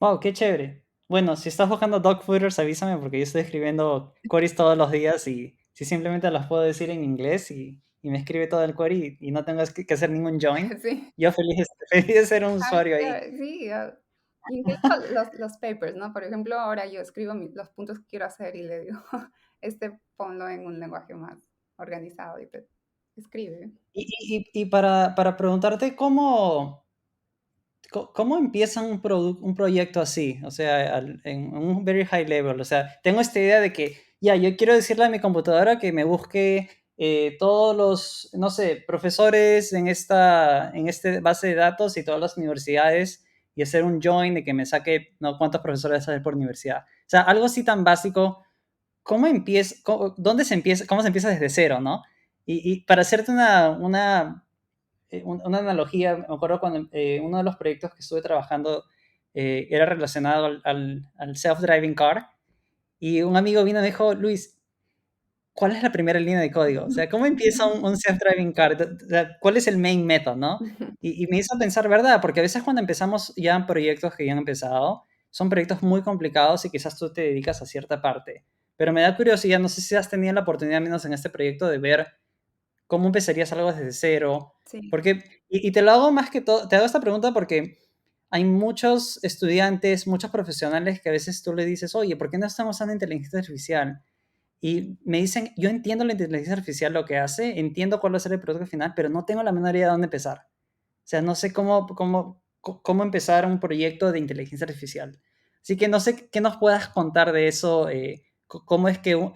Wow, qué chévere. Bueno, si estás buscando dog fooders, avísame porque yo estoy escribiendo queries todos los días y si simplemente las puedo decir en inglés y me escribe todo el query y no tengo que hacer ningún join, Sí, yo feliz, feliz de ser un ay, usuario ahí. sí, incluso los papers, ¿no? Por ejemplo, ahora yo escribo los puntos que quiero hacer y le digo, ponlo en un lenguaje más organizado y te escribe. Y para preguntarte cómo empieza un proyecto así, o sea, en un very high level, o sea, tengo esta idea de que, ya, yo quiero decirle a mi computadora que me busque todos los, no sé, profesores en este base de datos y todas las universidades y hacer un join de que me saque, no, cuántos profesores hay por universidad. O sea, algo así tan básico, ¿cómo empieza, dónde se empieza, cómo se empieza desde cero, ¿no? Y para hacerte una analogía, me acuerdo cuando uno de los proyectos que estuve trabajando era relacionado al self-driving car y un amigo vino y me dijo, Luis, ¿cuál es la primera línea de código? O sea, ¿cómo empieza un self-driving car? O sea, ¿cuál es el main method, no? Y me hizo pensar, ¿verdad? Porque a veces cuando empezamos ya proyectos que ya han empezado, son proyectos muy complicados y quizás tú te dedicas a cierta parte. Pero me da curiosidad, no sé si has tenido la oportunidad, menos en este proyecto, de ver cómo empezarías algo desde cero. Sí, Porque, y te lo hago más que todo, te hago esta pregunta porque hay muchos estudiantes, muchos profesionales que a veces tú le dices, oye, ¿por qué no estamos usando inteligencia artificial? Y me dicen, yo entiendo la inteligencia artificial lo que hace, entiendo cuál va a ser el producto final, pero no tengo la menor idea de dónde empezar. O sea, no sé cómo empezar un proyecto de inteligencia artificial. Así que no sé qué nos puedas contar de eso, cómo es que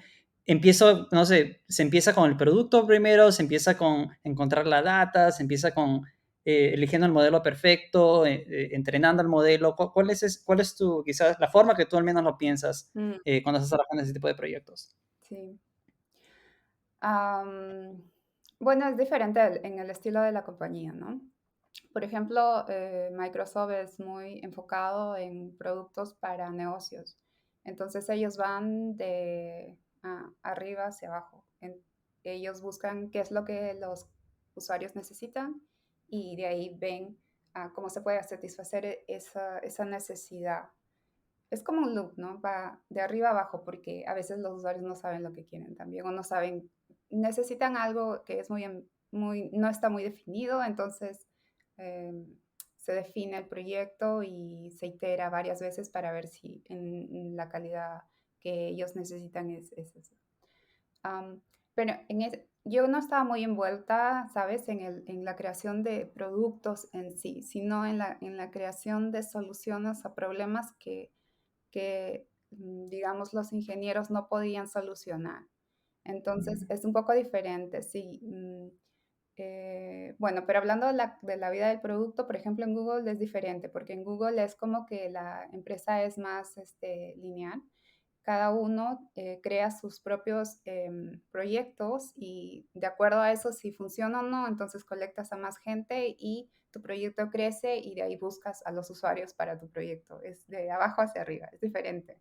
empiezo, no sé, se empieza con el producto primero, se empieza con encontrar la data, se empieza con eligiendo el modelo perfecto, entrenando el modelo. ¿Cuál es tu, quizás, la forma que tú al menos lo piensas mm, cuando estás trabajando en ese tipo de proyectos? sí. Am, bueno, es diferente en el estilo de la compañía, ¿no? Por ejemplo, Microsoft es muy enfocado en productos para negocios. Entonces ellos van de arriba hacia abajo. Ellos buscan qué es lo que los usuarios necesitan y de ahí ven cómo se puede satisfacer esa necesidad. Es como un loop, ¿no? Va de arriba a abajo porque a veces los usuarios no saben lo que quieren también o no saben, necesitan algo que es no está muy definido, entonces eh, se define el proyecto y se itera varias veces para ver si en la calidad que ellos necesitan es eso. Am, pero yo no estaba muy envuelta, ¿sabes?, en la creación de productos en sí, sino en la creación de soluciones a problemas que digamos, los ingenieros no podían solucionar. Entonces, es un poco diferente, sí. Bueno, pero hablando de la vida del producto, por ejemplo, en Google es diferente, porque en Google es como que la empresa es más lineal. Cada uno crea sus propios proyectos y de acuerdo a eso, si funciona o no, entonces colectas a más gente y tu proyecto crece y de ahí buscas a los usuarios para tu proyecto. Es de abajo hacia arriba, es diferente.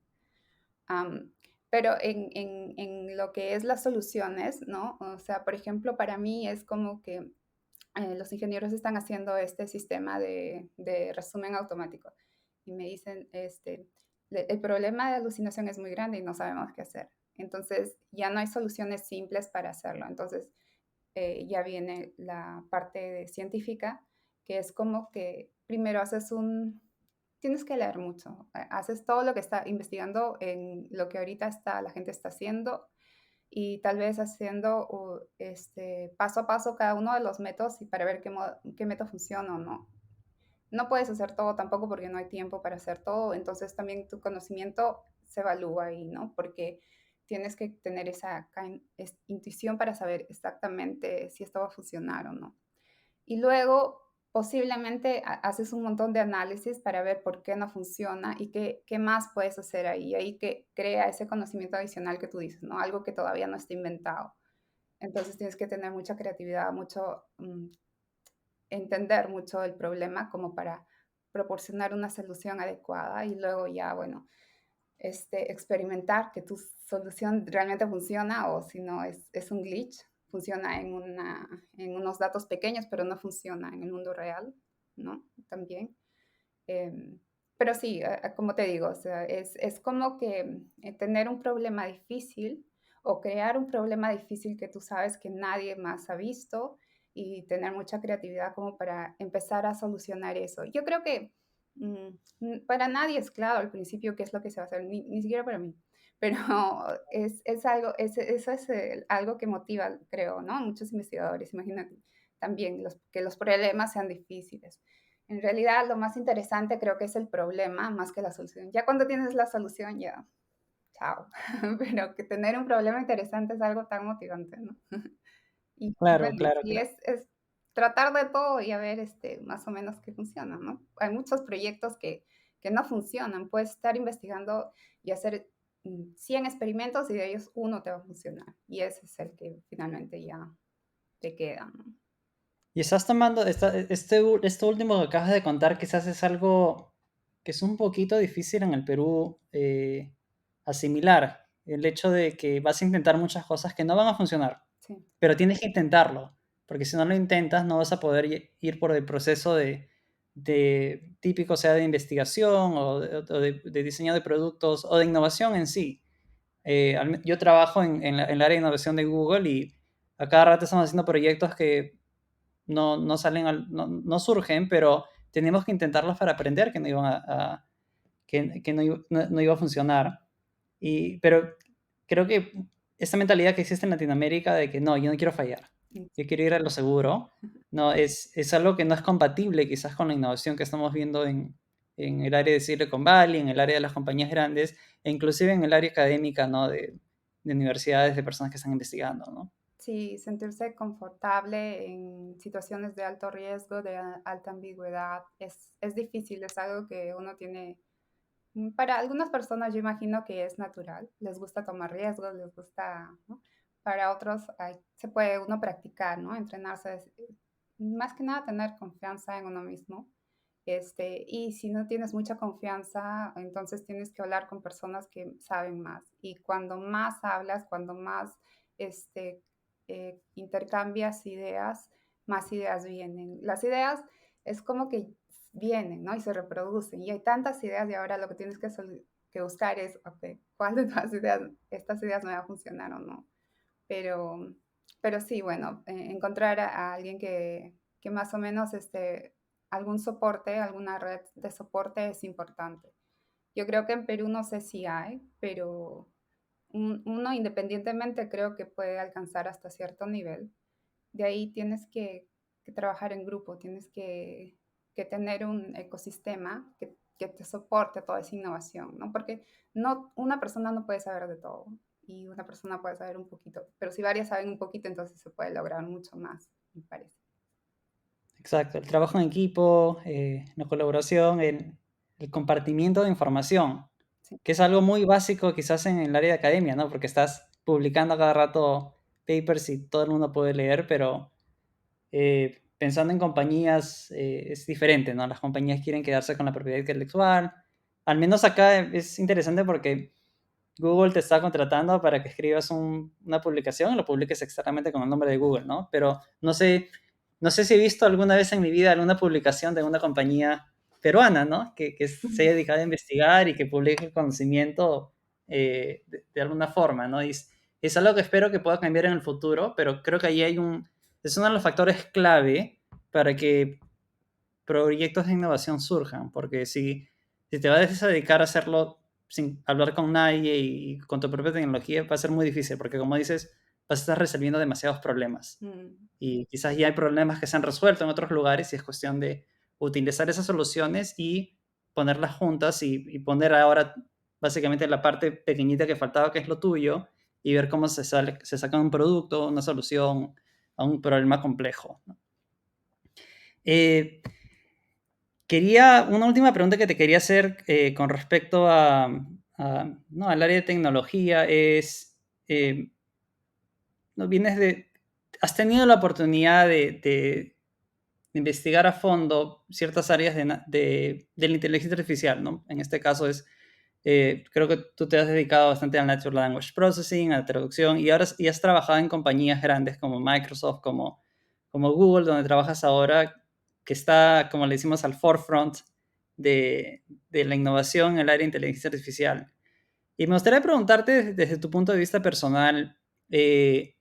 Am, pero en lo que es las soluciones, ¿no? O sea, por ejemplo, para mí es como que los ingenieros están haciendo este sistema de resumen automático y me dicen, el problema de alucinación es muy grande y no sabemos qué hacer. Entonces, ya no hay soluciones simples para hacerlo. Entonces, ya viene la parte científica, que es como que primero tienes que leer mucho, haces todo lo que está investigando en lo que ahorita la gente está haciendo y tal vez haciendo paso a paso cada uno de los métodos y para ver qué método funciona o no. No puedes hacer todo tampoco porque no hay tiempo para hacer todo, entonces también tu conocimiento se evalúa ahí, ¿no? Porque tienes que tener esa intuición para saber exactamente si esto va a funcionar o no. Y luego, posiblemente haces un montón de análisis para ver por qué no funciona y qué más puedes hacer ahí. Y ahí que crea ese conocimiento adicional que tú dices, ¿no? Algo que todavía no está inventado. Entonces tienes que tener mucha creatividad, entender mucho el problema como para proporcionar una solución adecuada y luego ya, bueno, experimentar que tu solución realmente funciona o si no es un glitch, funciona en unos datos pequeños, pero no funciona en el mundo real, ¿no? También. Em, pero sí, como te digo, o sea, es como que tener un problema difícil o crear un problema difícil que tú sabes que nadie más ha visto y tener mucha creatividad como para empezar a solucionar eso. Yo creo que mm, para nadie es claro al principio qué es lo que se va a hacer, ni siquiera para mí, pero es algo, eso es algo que motiva, creo, ¿no? Muchos investigadores, imagínate, también que los problemas sean difíciles. En realidad, lo más interesante creo que es el problema más que la solución. Ya cuando tienes la solución, ya, chao. Pero que tener un problema interesante es algo tan motivante, ¿no? Y Claro, bueno, claro, sí claro. es tratar de todo y a ver, más o menos qué funciona, ¿no? Hay muchos proyectos que no funcionan. Puedes estar investigando y hacer 100 experimentos y de ellos uno te va a funcionar. Y ese es el que finalmente ya te queda, ¿no? Y estás tomando, esto último que acabas de contar, quizás es algo que es un poquito difícil en el Perú asimilar. El hecho de que vas a intentar muchas cosas que no van a funcionar, Sí, pero tienes que intentarlo, porque si no lo intentas no vas a poder ir por el proceso de típico, sea de investigación o de diseño de productos o de innovación en sí. Yo trabajo en el área de innovación de Google y a cada rato estamos haciendo proyectos que no salen, no surgen, pero tenemos que intentarlos para aprender que no iban que no iba a funcionar. Pero creo que esta mentalidad que existe en Latinoamérica de que no, yo no quiero fallar, sí. yo quiero ir a lo seguro, no, es algo que no es compatible quizás con la innovación que estamos viendo en el área de Silicon Valley, en el área de las compañías grandes, e inclusive en el área académica, ¿no? De universidades, de personas que están investigando, ¿no? Sí, sentirse confortable en situaciones de alto riesgo, de alta ambigüedad, es difícil, es algo que uno tiene. Para algunas personas yo imagino que es natural, les gusta tomar riesgos, les gusta, ¿no? Para otros se puede uno practicar, ¿no? Entrenarse, más que nada tener confianza en uno mismo. Y si no tienes mucha confianza, entonces tienes que hablar con personas que saben más. Y cuando más hablas, cuando más este, intercambias ideas, más ideas vienen. Las ideas es como que vienen, ¿no? Y se reproducen. Y hay tantas ideas y ahora lo que tienes que buscar es, ok, ¿cuál de todas estas ideas me va a funcionar o no? Pero, pero sí, bueno, encontrar a alguien que más o menos algún soporte, alguna red de soporte es importante. Yo creo que en Perú no sé si hay, pero uno independientemente creo que puede alcanzar hasta cierto nivel. De ahí tienes que trabajar en grupo, tienes que tener un ecosistema que te soporte toda esa innovación, ¿no? Porque no, una persona no puede saber de todo y una persona puede saber un poquito, pero si varias saben un poquito, entonces se puede lograr mucho más, me parece. Exacto, el trabajo en equipo, la colaboración, el compartimiento de información, Sí. que es algo muy básico quizás en el área de academia, ¿no? Porque estás publicando a cada rato papers y todo el mundo puede leer, pero pensando en compañías es diferente, ¿no? Las compañías quieren quedarse con la propiedad intelectual. Al menos acá es interesante porque Google te está contratando para que escribas una publicación y lo publiques externamente con el nombre de Google, ¿no? Pero no sé si he visto alguna vez en mi vida alguna publicación de una compañía peruana, ¿no? Que se haya dedicado a investigar y que publique el conocimiento de alguna forma, ¿no? Y es algo que espero que pueda cambiar en el futuro, pero creo que ahí es uno de los factores clave para que proyectos de innovación surjan, porque si te vas a dedicar a hacerlo sin hablar con nadie y con tu propia tecnología, va a ser muy difícil, porque como dices, vas a estar resolviendo demasiados problemas. Mm, Y quizás ya hay problemas que se han resuelto en otros lugares y es cuestión de utilizar esas soluciones y ponerlas juntas y poner ahora básicamente la parte pequeñita que faltaba, que es lo tuyo, y ver cómo se saca un producto, una solución a un problema complejo, ¿no? Eh, una última pregunta que te quería hacer con respecto no, al área de tecnología es, ¿no? Has tenido la oportunidad de investigar a fondo ciertas áreas de la inteligencia artificial, ¿no? En este caso creo que tú te has dedicado bastante al Natural Language Processing, a la traducción, y has trabajado en compañías grandes como Microsoft, como Google, donde trabajas ahora, que está, como le decimos, al forefront de la innovación en el área de inteligencia artificial. Y me gustaría preguntarte desde tu punto de vista personal, eh,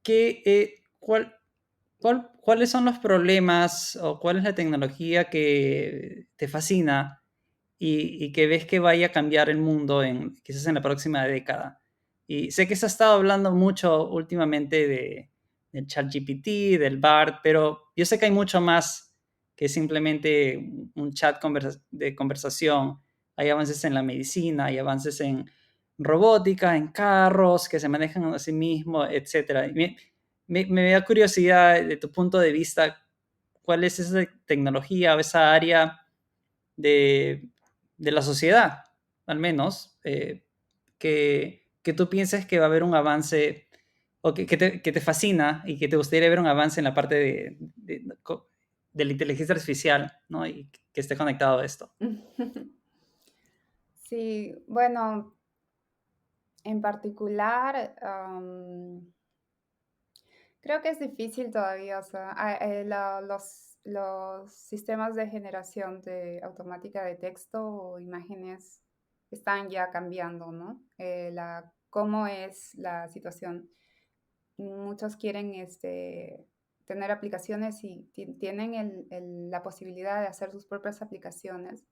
¿qué, ¿cuáles son los problemas o cuál es la tecnología que te fascina y que ves que vaya a cambiar el mundo quizás en la próxima década? Y sé que se ha estado hablando mucho últimamente del ChatGPT, del BART, pero yo sé que hay mucho más que simplemente un chat de conversación. Hay avances en la medicina, hay avances en robótica, en carros que se manejan a sí mismos, etcétera. Me da curiosidad de tu punto de vista, ¿cuál es esa tecnología o esa área de, de la sociedad, al menos, que tú pienses que va a haber un avance o que te fascina y que te gustaría ver un avance en la parte de la inteligencia artificial, ¿no? Y que esté conectado a esto. Sí, bueno, en particular, creo que es difícil todavía, o sea, los sistemas de generación de automática de texto o imágenes están ya cambiando, ¿no? Cómo es la situación. Muchos quieren tener aplicaciones y tienen la posibilidad de hacer sus propias aplicaciones.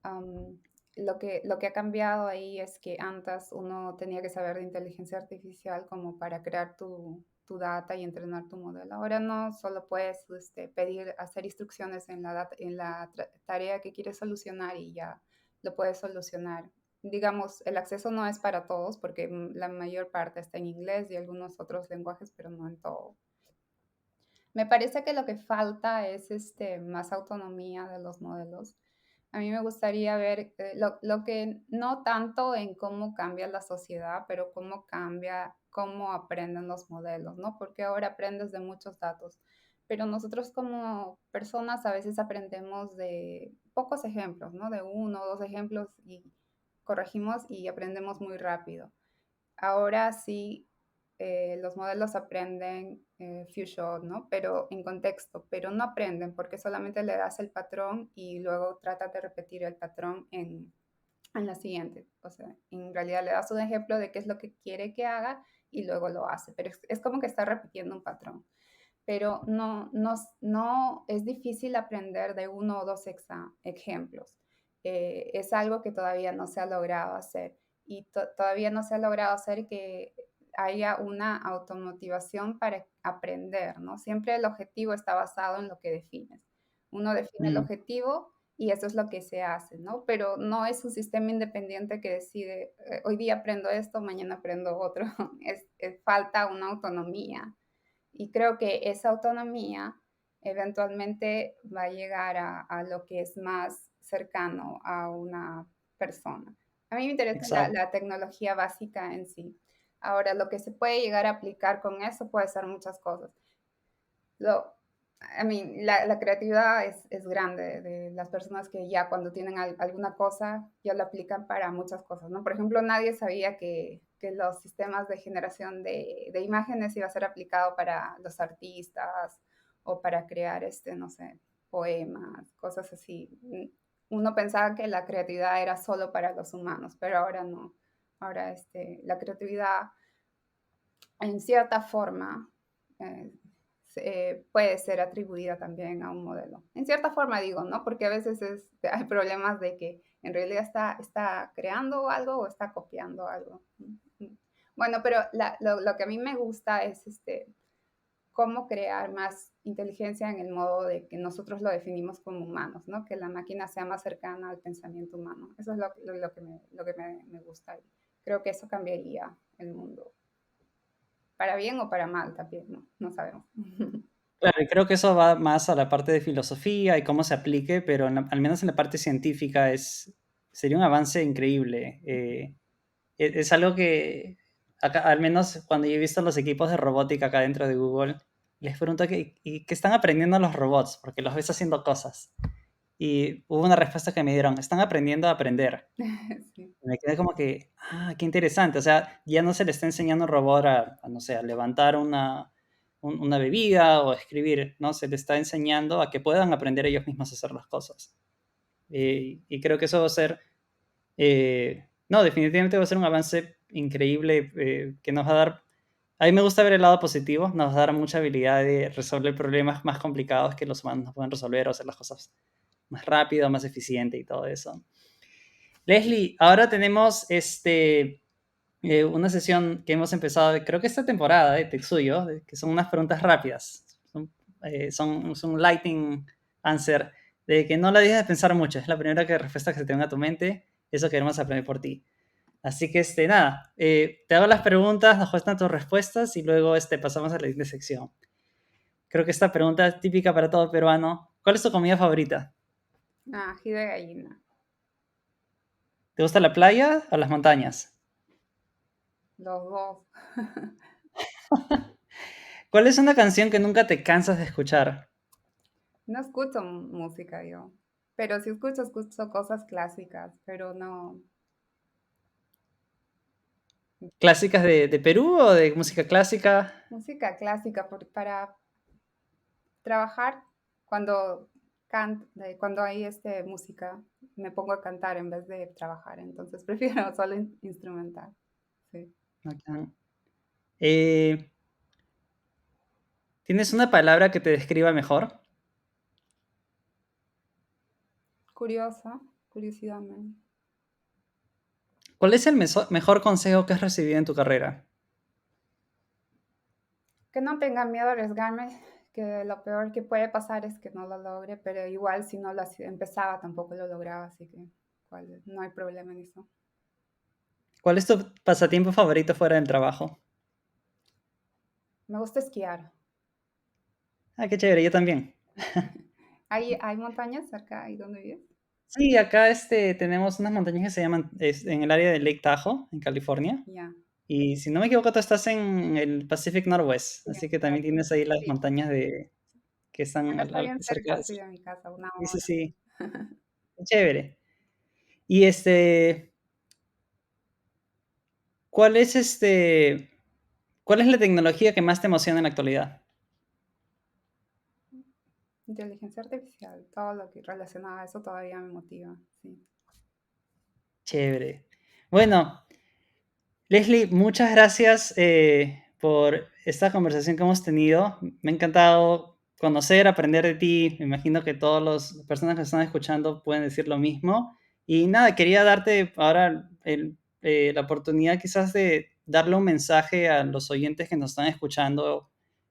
Am, lo que ha cambiado ahí es que antes uno tenía que saber de inteligencia artificial como para crear tu data y entrenar tu modelo. Ahora no, solo puedes pedir, hacer instrucciones en en la tarea que quieres solucionar y ya lo puedes solucionar. Digamos, el acceso no es para todos porque la mayor parte está en inglés y algunos otros lenguajes, pero no en todo. Me parece que lo que falta es más autonomía de los modelos. A mí me gustaría ver lo que no tanto en cómo cambia la sociedad, pero cómo cambia, cómo aprenden los modelos, ¿no? Porque ahora aprendes de muchos datos, pero nosotros como personas a veces aprendemos de pocos ejemplos, ¿no? De uno o dos ejemplos y corregimos y aprendemos muy rápido. Ahora sí, los modelos aprenden few shot, ¿no? Pero en contexto, pero no aprenden porque solamente le das el patrón y luego tratas de repetir el patrón en la siguiente. O sea, en realidad le das un ejemplo de qué es lo que quiere que haga y luego lo hace. Pero es como que está repitiendo un patrón. Pero no es difícil aprender de uno o dos ejemplos. Es algo que todavía no se ha logrado hacer y todavía no se ha logrado hacer que haya una automotivación para aprender, ¿no? Siempre el objetivo está basado en lo que defines. Uno define el Mm, objetivo y eso es lo que se hace, ¿no? Pero no es un sistema independiente que decide, hoy día aprendo esto, mañana aprendo otro. Falta una autonomía. Y creo que esa autonomía eventualmente va a llegar a lo que es más cercano a una persona. A mí me interesa exacto. la tecnología básica en sí. Ahora, lo que se puede llegar a aplicar con eso puede ser muchas cosas. Lo, la creatividad es grande de las personas que ya cuando tienen alguna cosa ya lo aplican para muchas cosas, ¿no? Por ejemplo, nadie sabía que los sistemas de generación de imágenes iba a ser aplicado para los artistas o para crear, no sé, poemas, cosas así. Uno pensaba que la creatividad era solo para los humanos, pero ahora no. Ahora, la creatividad en cierta forma eh, puede ser atribuida también a un modelo. En cierta forma digo, ¿no? Porque a veces hay problemas de que en realidad está creando algo o está copiando algo. Bueno, pero lo que a mí me gusta es cómo crear más inteligencia en el modo de que nosotros lo definimos como humanos, ¿no? Que la máquina sea más cercana al pensamiento humano. Eso es lo que me gusta. Y creo que eso cambiaría el mundo. Para bien o para mal también, ¿no? No sabemos. Claro, y creo que eso va más a la parte de filosofía y cómo se aplique, pero al menos en la parte científica sería un avance increíble. Es algo que, acá, al menos cuando yo he visto los equipos de robótica acá dentro de Google, les pregunto qué están aprendiendo los robots, porque los ves haciendo cosas. Y hubo una respuesta que me dieron, están aprendiendo a aprender. Sí. Y me quedé como que, qué interesante. O sea, ya no se le está enseñando a un robot no sé, a levantar una bebida o a escribir, ¿no? Se le está enseñando a que puedan aprender ellos mismos a hacer las cosas. Y creo que eso va a ser, no, definitivamente va a ser un avance increíble que nos va a dar, a mí me gusta ver el lado positivo, nos va a dar mucha habilidad de resolver problemas más complicados que los humanos no pueden resolver o hacer las cosas más rápido, más eficiente y todo eso. Leslie, ahora tenemos una sesión que hemos empezado, creo que esta temporada de Tetsuyo, que son unas preguntas rápidas. Son lightning answer, de que no la dejes de pensar mucho. Es la primera respuesta que se te venga a tu mente. Eso queremos aprender por ti. Así que, nada, te hago las preguntas, nos cuestan tus respuestas y luego pasamos a la siguiente sección. Creo que esta pregunta es típica para todo peruano. ¿Cuál es tu comida favorita? Ají de gallina, ¿Te gusta la playa o las montañas? los dos. ¿Cuál es una canción que nunca te cansas de escuchar? No escucho música yo, pero sí escucho cosas clásicas, pero no, ¿Clásicas de Perú o de música clásica? música clásica para trabajar cuando cuando hay música, me pongo a cantar en vez de trabajar, entonces prefiero solo instrumental. Sí. Bacán. Eh, ¿Tienes una palabra que te describa mejor? Curiosa, curiosidad. ¿Cuál es el mejor consejo que has recibido en tu carrera? Que no tenga miedo a arriesgarme, que lo peor que puede pasar es que no lo logre, pero igual si no empezaba tampoco lo lograba, así que no hay problema en eso. ¿Cuál es tu pasatiempo favorito fuera del trabajo? Me gusta esquiar. Ah, qué chévere, yo también. ¿Hay montañas cerca ahí donde vives? Sí, acá tenemos unas montañas que se llaman, en el área de Lake Tahoe, en California. Ya. Y si no me equivoco, tú estás en el Pacific Northwest, Sí, así que también exacto. tienes ahí las Sí, montañas que están acá está bien cerca. cerca, sí, de mi casa, una Sí, sí, hora. sí, qué chévere. Y ¿cuál es cuál es la tecnología que más te emociona en la actualidad? Inteligencia artificial, todo lo que relacionado a eso todavía me motiva, sí. Chévere. Bueno, Leslie, muchas gracias por esta conversación que hemos tenido. Me ha encantado conocer, aprender de ti. Me imagino que todas las personas que están escuchando pueden decir lo mismo. Y nada, quería darte ahora la oportunidad quizás de darle un mensaje a los oyentes que nos están escuchando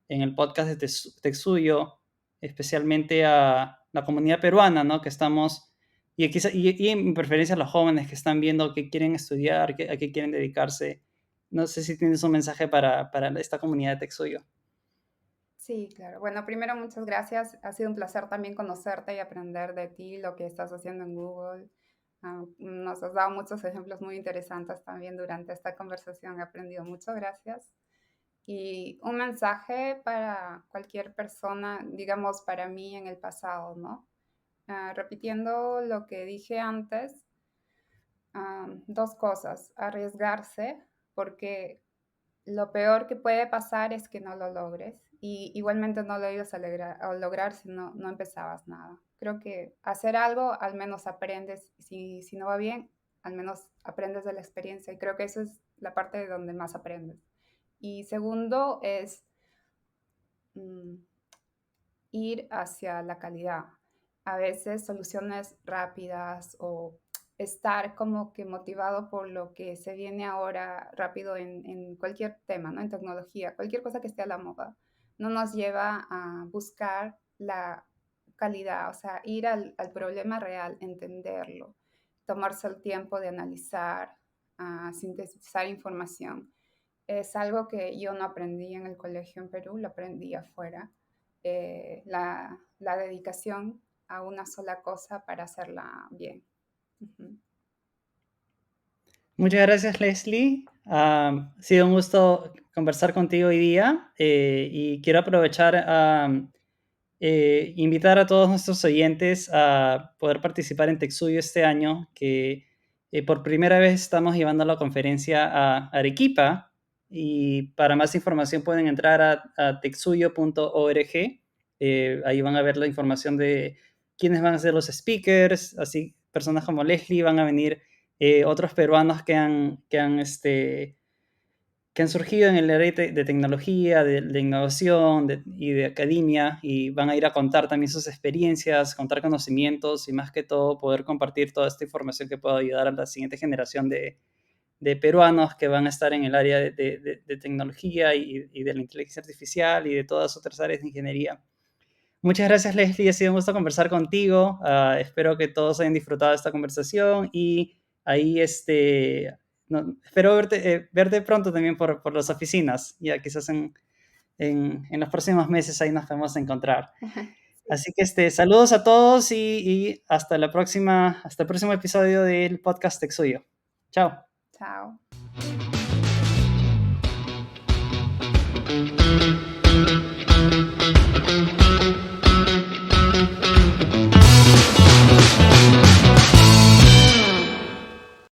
en el podcast de Texuyo, especialmente a la comunidad peruana, ¿no? Que estamos y en preferencia a los jóvenes que están viendo qué quieren estudiar, a qué quieren dedicarse. No sé si tienes un mensaje para esta comunidad de Texuyo. Sí, claro. Bueno, primero muchas gracias. Ha sido un placer también conocerte y aprender de ti, lo que estás haciendo en Google. Nos has dado muchos ejemplos muy interesantes también durante esta conversación. He aprendido mucho, gracias. Y un mensaje para cualquier persona, digamos, para mí en el pasado, ¿no? Repitiendo lo que dije antes, dos cosas. Arriesgarse, porque lo peor que puede pasar es que no lo logres y igualmente no lo ibas a lograr si no empezabas nada. Creo que hacer algo al menos aprendes, si no va bien, al menos aprendes de la experiencia y creo que eso es la parte de donde más aprendes. Y segundo es mm, ir hacia la calidad. A veces soluciones rápidas o estar como que motivado por lo que se viene ahora rápido en cualquier tema, ¿no? En tecnología, cualquier cosa que esté a la moda, no nos lleva a buscar la calidad, o sea, ir al problema real, entenderlo, tomarse el tiempo de analizar, sintetizar información. Es algo que yo no aprendí en el colegio en Perú, lo aprendí afuera. La dedicación a una sola cosa para hacerla bien. Ujú. Muchas gracias, Leslie. Ha sido un gusto conversar contigo hoy día y quiero aprovechar a invitar a todos nuestros oyentes a poder participar en Texuyo este año, que por primera vez estamos llevando la conferencia a Arequipa y para más información pueden entrar a texuyo.org. Ahí van a ver la información de quiénes van a ser los speakers, así personas como Leslie van a venir, otros peruanos que han surgido en el área de tecnología, de innovación y de academia y van a ir a contar también sus experiencias, contar conocimientos y más que todo poder compartir toda esta información que pueda ayudar a la siguiente generación de peruanos que van a estar en el área de tecnología y de la inteligencia artificial y de todas otras áreas de ingeniería. Muchas gracias, Leslie. Ha sido un gusto conversar contigo. Espero que todos hayan disfrutado de esta conversación y ahí espero verte pronto también por las oficinas. Ya quizás en los próximos meses ahí nos podemos encontrar. Sí, Así que saludos a todos y hasta hasta el próximo episodio del podcast Texuyo. Chao. chao.